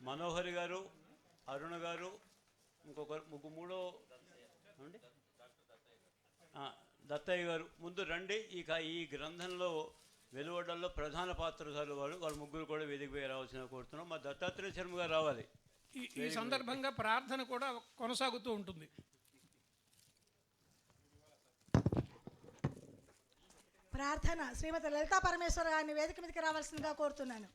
మనోహరి గారు, అరుణ గారు, ఇంకొక మూడో అండి దత్తయ్య గారు ముందు రండి. ఇక ఈ గ్రంథంలో వెలువడల్లో ప్రధాన పాత్రధారులు వాళ్ళ ముగ్గురు కూడా వేదికపై రావాల్సిన కోరుతున్నాం. మా దత్తాత్రేయ శర్మ గారు రావాలి. ఈ సందర్భంగా ప్రార్థన కూడా కొనసాగుతూ ఉంటుంది. ప్రార్థన శ్రీమతి లలితా పరమేశ్వర గారిని వేదిక మీదకి రావాల్సిందిగా కోరుతున్నాను.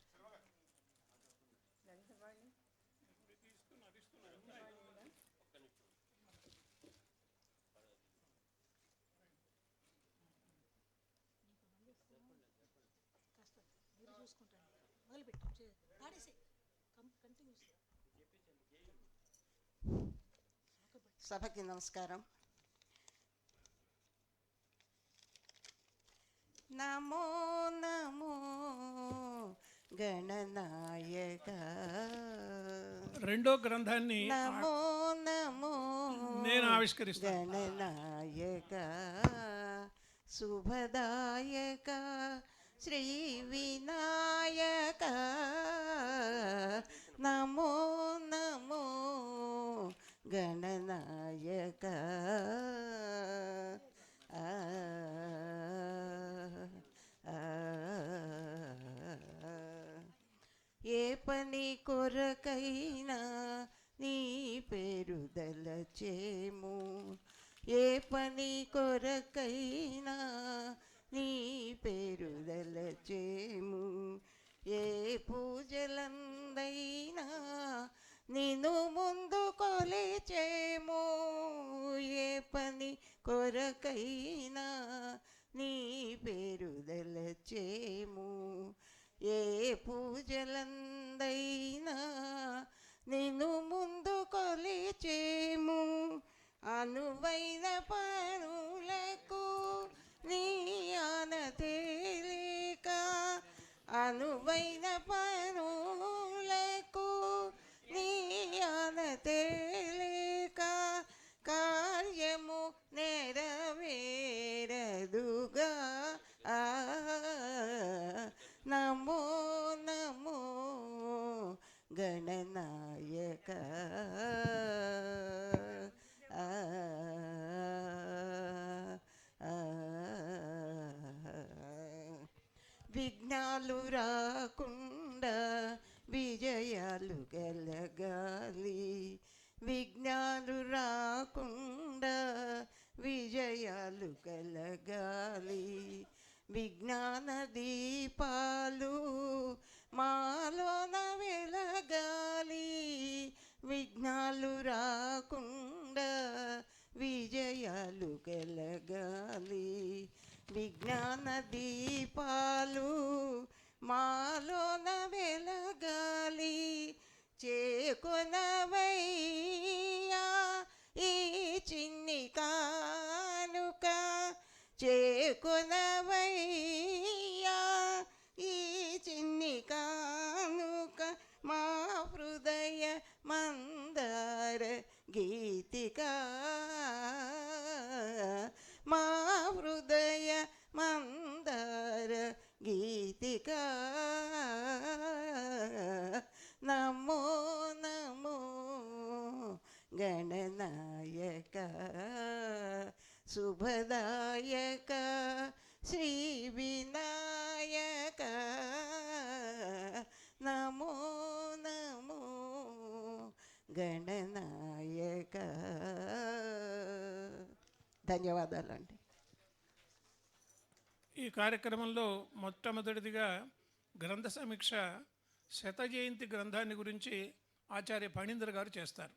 సభకి నమస్కారం. నమో నమో గణనాయక. రెండో గ్రంథాన్ని నమో నమో నేను ఆవిష్కరిస్తాను. గణనాయక శుభదాయక శ్రీ వినాయక. నమో నమో గణనాయక. ఏ పని కొరకైనా నీ పేరుదల చేము. ఏ పని కొరకైనా నీ పేరుదల చేము. ఏ పూజలందైనా నిన్ను ముందు కొలిచేము. ఏ పని కొరకైనా నీ పేరుదల చేము. ఏ పూజలందైనా నిన్ను ముందు కొలిచేము. అనువైన పనులకు నీ ఆనతేలిక. అనువైన పనులకు నీ ఆనతేలిక. కార్యము నెరవేరదుగా. నమో నమో గణనాయక. విఘ్నాలు రాకుండా విజయాలు కలగాలి. విఘ్నాలు రాకుండా విజయాలు కలగాలి. విజ్ఞాన దీపాలు మాలోన వెలగాలి. విఘ్నాలు రాకుండా విజయాలు కలగాలి. విజ్ఞాన దీపాలు మాలోన వెలగాలి. చేకొనవయ్యా ఈ చిన్ని కానుక. చేకొనవయ్యా ఈ చిన్ని కానుక. మా హృదయ మందార గీతిక. మా హృదయ మందార గీతిక. నమో నమో గణనాయక శుభదాయక శ్రీ వినాయక. నమో నమో గణనాయక. ధన్యవాదాలండి. ఈ కార్యక్రమంలో మొట్టమొదటిదిగా గ్రంథ సమీక్ష శత జయంతి గ్రంథాన్ని గురించి ఆచార్య ఫణీంద్ర గారు చేస్తారు.